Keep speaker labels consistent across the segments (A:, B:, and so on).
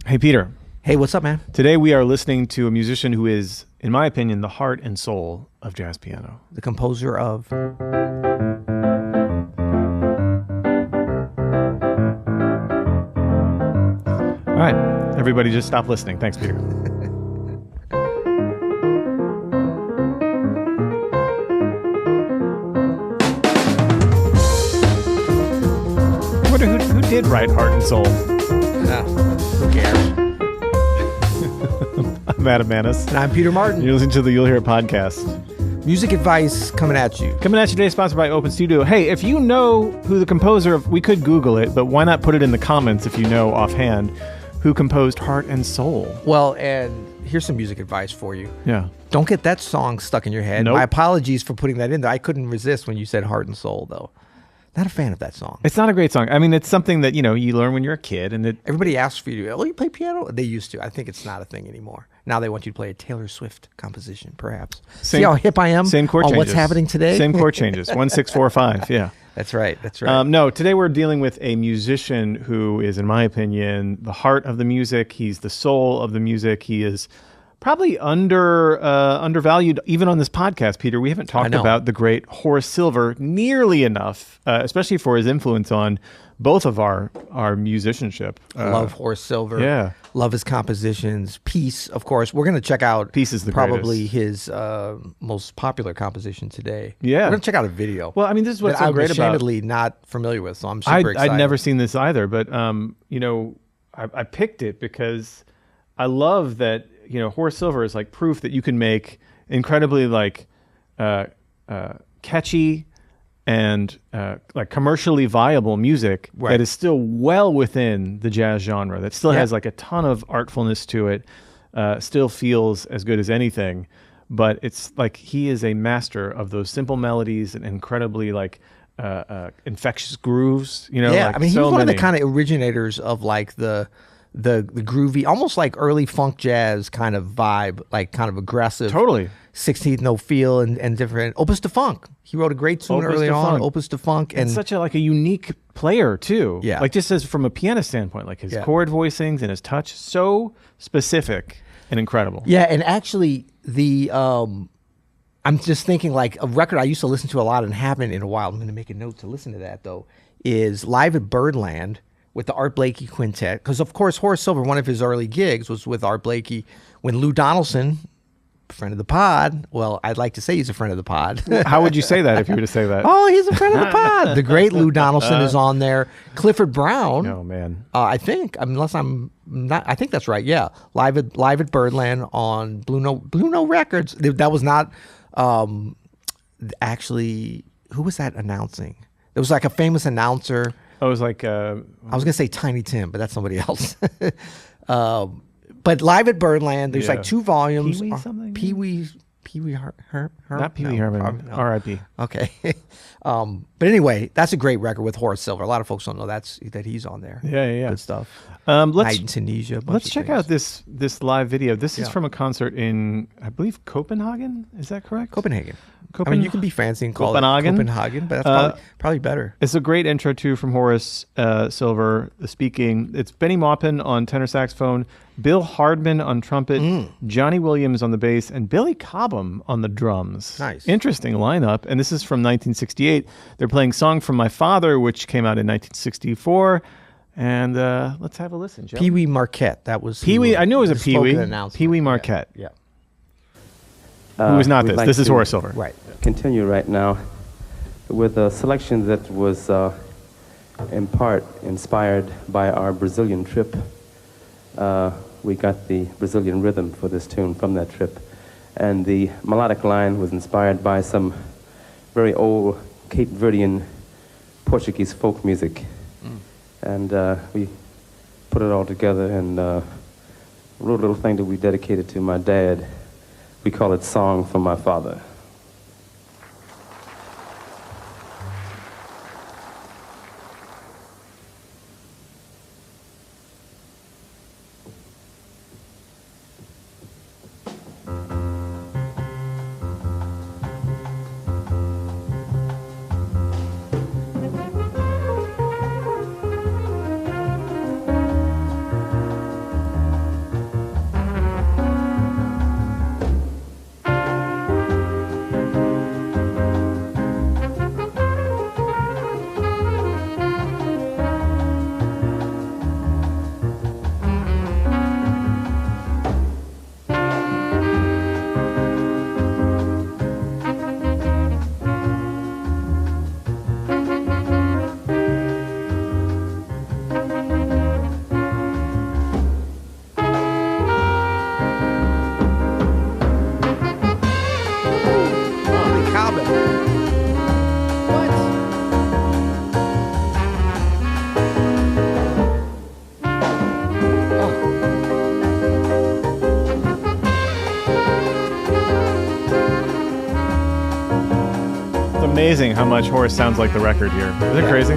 A: Hey, Peter.
B: Hey, what's up, man?
A: Today we are listening to a musician who is, in my opinion, the heart and soul of jazz piano.
B: The composer of...
A: All right, everybody just stop listening. Thanks, Peter. I wonder who did write Heart and Soul?
B: Who cares?
A: I'm Adam Manis.
B: And I'm Peter Martin.
A: You're listening to the You'll Hear It podcast.
B: Music advice coming at you.
A: Coming at you today, sponsored by Open Studio. Hey, if you know who the composer of... We could Google it, but why not put it in the comments if you know offhand who composed Heart and Soul?
B: Well, and here's some music advice for you.
A: Yeah.
B: Don't get that song stuck in your head.
A: Nope.
B: My apologies for putting that in there. I couldn't resist when you said Heart and Soul, though. Not a fan of that song.
A: It's not a great song. I mean, it's something that, you know, you learn when you're a kid. And
B: Everybody asks for you to, oh, you play piano? They used to. I think it's not a thing anymore. Now they want you to play a Taylor Swift composition, perhaps. See how hip I am
A: same chord
B: on
A: changes.
B: what's happening today?
A: Same chord changes. 1, 6, 4, 5. Yeah.
B: That's right. That's right.
A: No, today we're dealing with a musician who is, in my opinion, the heart of the music. He's the soul of the music. He is probably undervalued even on this podcast, Peter. We haven't talked about the great Horace Silver nearly enough, especially for his influence on both of our musicianship.
B: Love Horace Silver.
A: Yeah.
B: Love his compositions. Peace, of course. We're going to check out
A: Peace is the
B: probably
A: greatest.
B: his most popular composition today.
A: Yeah.
B: We're going to check out a video.
A: Well, I mean, this is what's so great about...
B: I'm ashamedly not familiar with, so I'm super excited.
A: I'd never seen this either, but, you know, I picked it because I love that, you know, Horace Silver is like proof that you can make incredibly like catchy and like commercially viable music that is still well within the jazz genre, that still has like a ton of artfulness to it, still feels as good as anything. But it's like he is a master of those simple melodies and incredibly like infectious grooves. You know, like
B: I mean, he
A: so
B: was one
A: many.
B: of the kind of originators of like the groovy, almost like early funk jazz kind of vibe, like kind of aggressive.
A: Totally.
B: 16th note feel and different. Opus de Funk. He wrote a great tune early on, Opus de Funk.
A: And such a unique player too.
B: Yeah.
A: Like just as from a piano standpoint, like his chord voicings and his touch, so specific and incredible.
B: Yeah, and actually I'm just thinking like a record I used to listen to a lot and haven't in a while. I'm going to make a note to listen to that though, is Live at Birdland with the Art Blakey Quintet. Because of course, Horace Silver, one of his early gigs was with Art Blakey when Lou Donaldson, friend of the pod. Well, I'd like to say he's a friend of the pod.
A: How would you say that if you were to say that?
B: Oh, he's a friend of the pod. The great Lou Donaldson is on there. Clifford Brown.
A: Oh man.
B: I think, unless I'm not, I think that's right. Yeah, live at Birdland on Blue Note Records. That was not actually. Who was that announcing? There was like a famous announcer.
A: I was like,
B: I was gonna say Tiny Tim, but that's somebody else. But Live at Birdland, there's like 2 volumes.
A: Pee-wee something?
B: Pee-wee
A: not Pee Wee Herman. R.I.P.
B: Okay. But anyway, that's a great record with Horace Silver. A lot of folks don't know that he's on there.
A: Yeah.
B: Good stuff.
A: Let's
B: Night in Tunisia.
A: Let's check out this live video. This is from a concert in, I believe, Copenhagen. Is that correct?
B: Copenhagen. I mean, you can be fancy and call
A: Copenhagen.
B: it Copenhagen, but that's probably better.
A: It's a great intro, too, from Horace Silver speaking. It's Benny Maupin on tenor saxophone, Bill Hardman on trumpet, Johnny Williams on the bass, and Billy Cobham on the drums.
B: Nice.
A: Interesting lineup. And this is from 1968. They're playing Song from My Father, which came out in 1964. And let's have a listen, Joe.
B: Pee-wee Marquette. That was
A: Pee-wee. I knew it was a Pee-wee. Pee-wee Marquette.
B: Yeah.
A: Who is not this?
C: Like
A: this is Horace Silver.
B: Right.
C: Continue right now with a selection that was in part inspired by our Brazilian trip. We got the Brazilian rhythm for this tune from that trip. And the melodic line was inspired by some very old Cape Verdean Portuguese folk music. And we put it all together and wrote a little thing that we dedicated to my dad. We call it Song from My Father.
A: amazing how much Horace sounds like the record here. Isn't it crazy?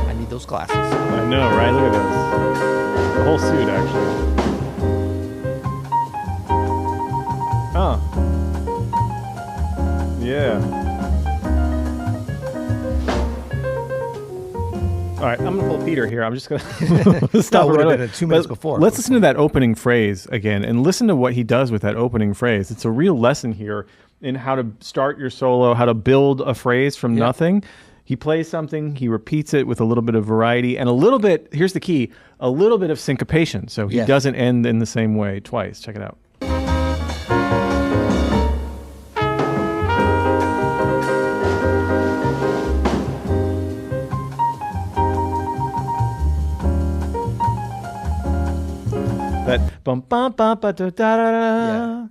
B: I need those glasses.
A: I know, right? Look at this. The whole suit, actually. Oh. Yeah. All right, I'm going to pull Peter here. I'm just going to stop.
B: Would have
A: right
B: been 2 minutes before.
A: Let's listen to that opening phrase again and listen to what he does with that opening phrase. It's a real lesson here in how to start your solo, how to build a phrase from nothing. He plays something, he repeats it with a little bit of variety and a little bit, here's the key, a little bit of syncopation. So he doesn't end in the same way twice. Check it out. That bum bum bum ba da da da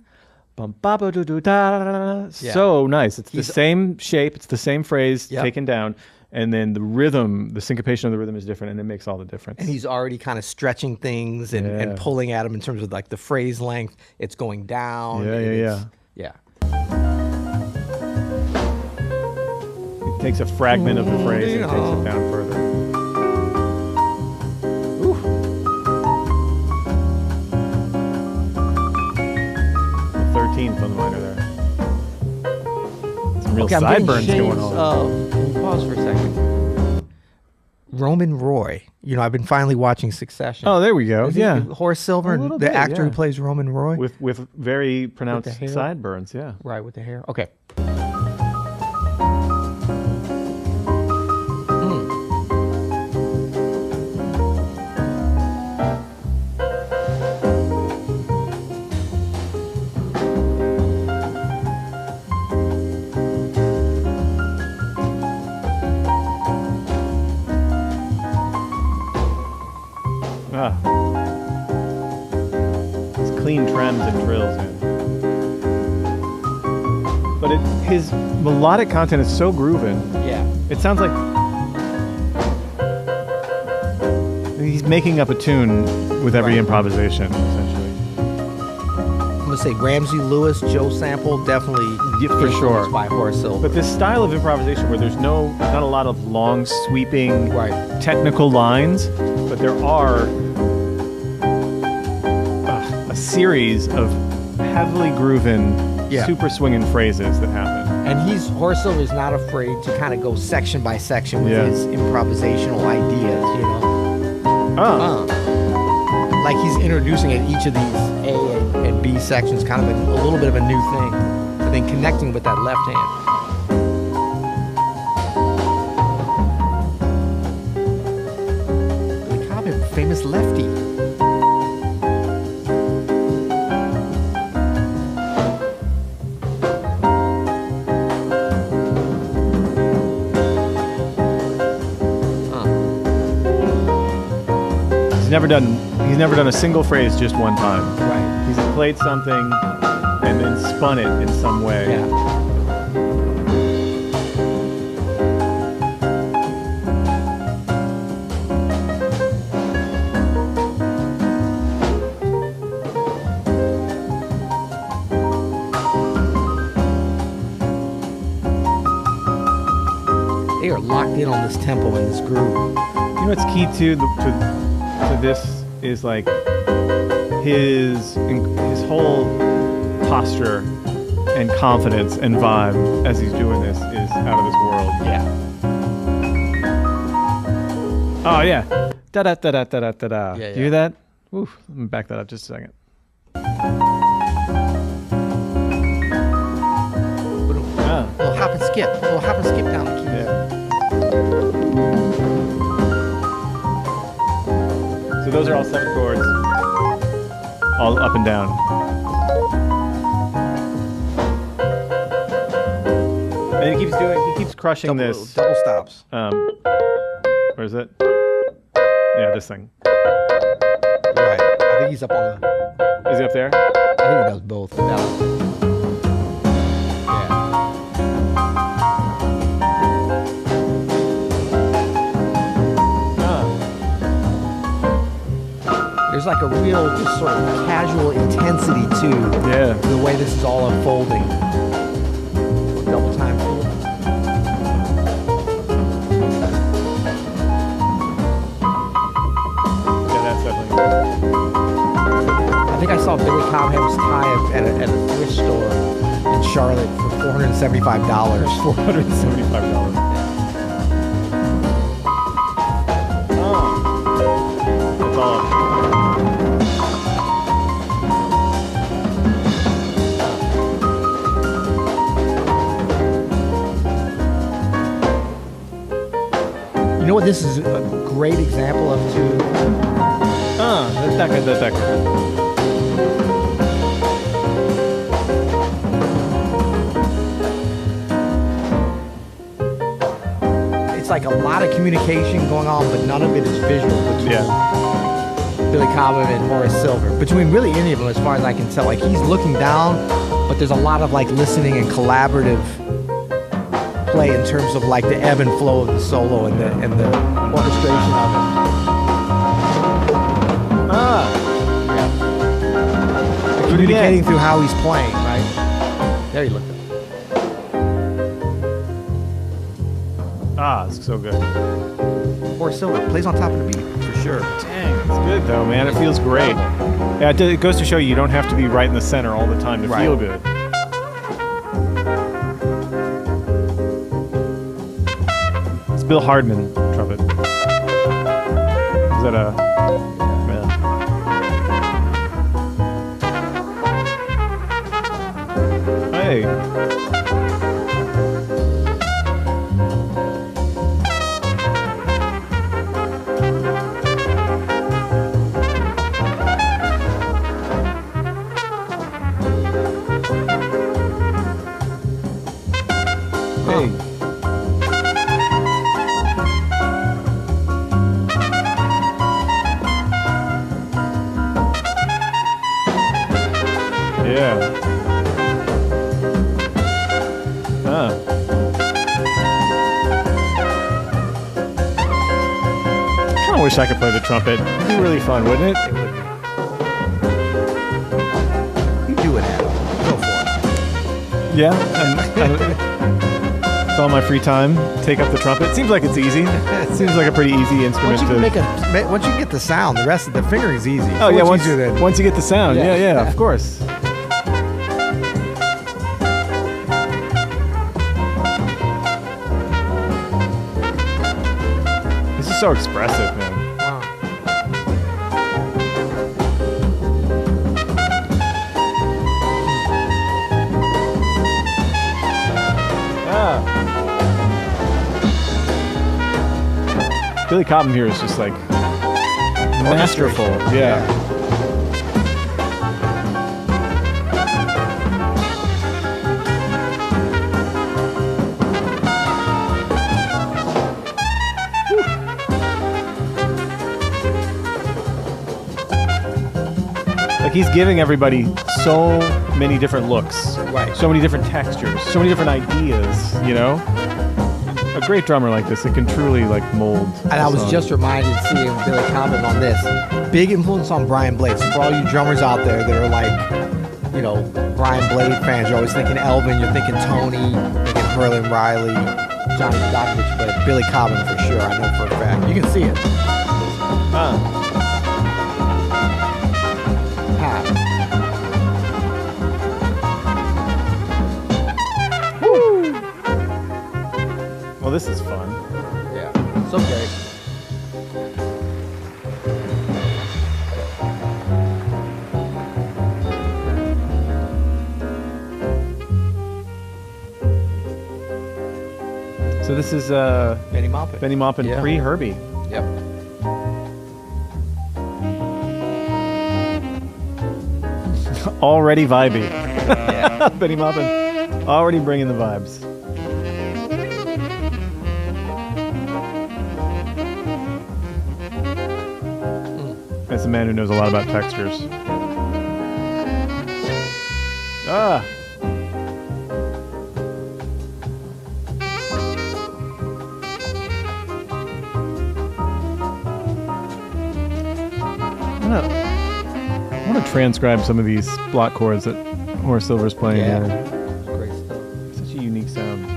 A: bum ba ba do do da. So nice. It's the same shape. It's the same phrase taken down, and then the rhythm, the syncopation of the rhythm is different, and it makes all the difference.
B: And he's already kind of stretching things and pulling at them in terms of like the phrase length. It's going down.
A: Yeah. He takes a fragment of the phrase and takes it down further. 13th on the minor there. Some real sideburns going on.
B: Can you pause for a second? Roman Roy. You know, I've been finally watching Succession.
A: Oh, there we go.
B: Yeah. Horace Silver, the actor who plays Roman Roy.
A: With very pronounced sideburns, yeah.
B: Right, with the hair. Okay.
A: It's clean trems and trills in. But his melodic content is so grooving.
B: Yeah.
A: It sounds like he's making up a tune with every improvisation, essentially.
B: I'm going to say Ramsey Lewis, Joe Sample, definitely
A: for sure
B: by Horace Silver.
A: But this style of improvisation where there's not a lot of long, sweeping, technical lines, but there are a series of heavily grooving, super swinging phrases that happen.
B: And Horace Silver is not afraid to kind of go section by section with his improvisational ideas, you know. Like he's introducing at each of these A and B sections kind of a little bit of a new thing, but then connecting with that left hand. Billy Cobb, famous lefty.
A: He's never done a single phrase just one time.
B: Right.
A: He's played something and then spun it in some way.
B: Yeah. They are locked in on this tempo and this groove.
A: You know what's key to this is like his whole posture and confidence and vibe as he's doing this is out of this world.
B: Yeah.
A: Oh yeah. Da da da da da da da.
B: Yeah.
A: You hear that? Oof. Let me back that up just a second.
B: Little hop and skip. Little hop and skip down the keys.
A: Yeah. So those are all 7 chords, all up and down. And he keeps crushing this.
B: Double stops.
A: Where is it? Yeah, this thing.
B: Right. I think he's up on the...
A: Is he up there?
B: I think he does both. there's like a real just sort of casual intensity to the way this is all unfolding. Double time fill.
A: Yeah, that's definitely.
B: I think I saw Billy Cobham's tie at a thrift store in Charlotte for $475.
A: $475. That's all.
B: You know what this is a great example of too?
A: That's not good. That's not good.
B: It's like a lot of communication going on, but none of it is visual between Billy Cobham and Horace Silver. Between really any of them, as far as I can tell. Like he's looking down, but there's a lot of like listening and collaborative play in terms of like the ebb and flow of the solo and the orchestration of it. Communicating through how he's playing, right? There you look.
A: It's so good.
B: Horace Silver plays on top of the beat for sure.
A: Dang, it's good though, man. It feels great. Yeah, it goes to show you don't have to be right in the center all the time to feel good. It's Bill Hardman trumpet. Is that a? Hey. I wish I could play the trumpet. It'd be really fun, wouldn't it?
B: It would be. You do it, Adam. Go for it.
A: Yeah. With all my free time, take up the trumpet. It seems like it's easy. It seems like a pretty easy instrument
B: Once you get the sound, the rest of the fingering is easy.
A: Oh, yeah. Once you get the sound. Yeah, of course. This is so expressive, man. Billy Cobham here is just like masterful. Yeah. Like he's giving everybody so many different looks,
B: right?
A: So many different textures, so many different ideas, you know? A great drummer like this, it can truly like mold.
B: And I was just reminded seeing Billy Cobham on this. Big influence on Brian Blade. So for all you drummers out there that are like, you know, Brian Blade fans, you're always thinking Elvin, you're thinking Tony, thinking Merlin Riley, Johnny Stockbridge, but Billy Cobham for sure, I know for a fact. You can see it.
A: Well, this is fun.
B: Yeah, so great.
A: So this is
B: Benny Maupin.
A: pre-Herbie.
B: Yep.
A: Already vibey. Yeah. Benny Maupin already bringing the vibes. That's a man who knows a lot about textures. transcribe some of these block chords that Horace Silver's playing.
B: Yeah.
A: Here.
B: Great stuff.
A: Such a unique sound.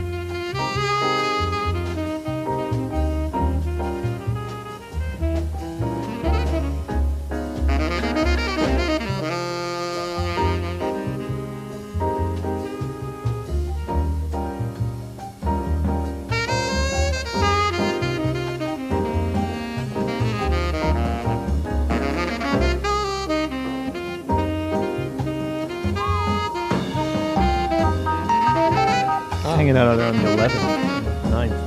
A: Hanging out there on the 11th, 9th.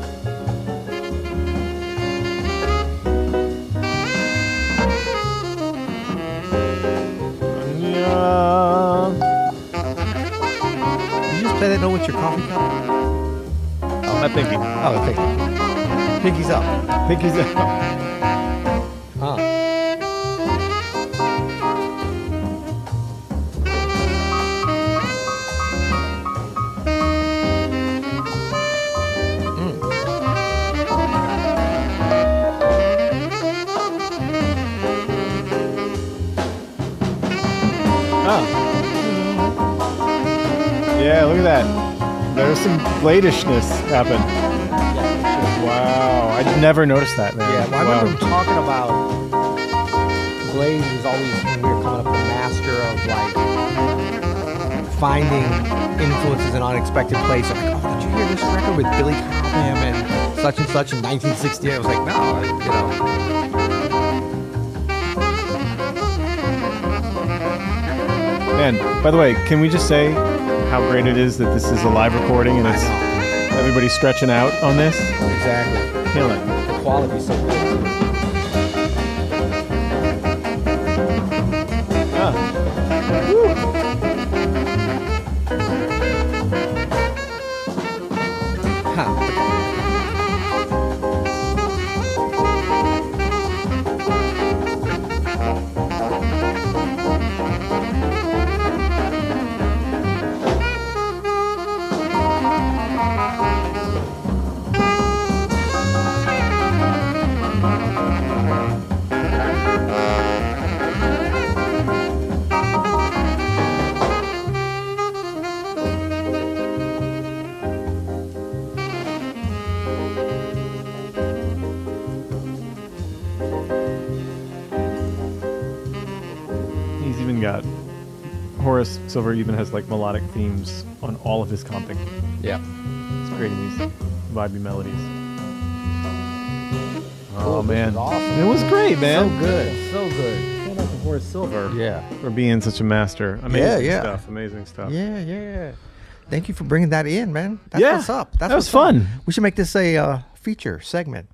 B: Did you just play that note with your coffee cup?
A: My pinky.
B: Oh, pinky. Pinky's up.
A: Pinky's out.
B: Huh.
A: Yeah, look at that. There's some bladishness happen. Wow, I never noticed that, man.
B: Yeah, well, I remember talking about Blade was always, when we were coming up, the master of like finding influences in unexpected places. Like, oh, did you hear this record with Billy Cobham and such in 1968? I was like, no, you know.
A: Man, by the way, can we just say how great it is that this is a live recording and it's everybody stretching out on this?
B: Exactly.
A: Kill it.
B: The quality's so good.
A: Horace Silver even has like melodic themes on all of his comping.
B: Yeah.
A: It's creating these vibey melodies.
B: Oh,
A: man.
B: Awesome.
A: It was great, man.
B: So good. So good.
A: Shout out to Horace Silver.
B: Yeah.
A: For being such a master. Amazing stuff. Amazing stuff.
B: Yeah, yeah. Thank you for bringing that in, man. That's what's up.
A: That was fun.
B: We should make this a feature segment.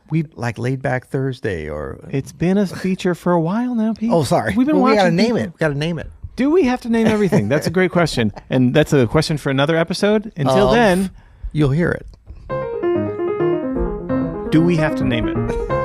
B: We like Laid Back Thursday or...
A: It's been a feature for a while now, Pete.
B: Oh, sorry.
A: We've been watching.
B: We gotta name it.
A: Do we have to name everything? That's a great question. And that's a question for another episode. Until then...
B: You'll hear it.
A: Do we have to name it?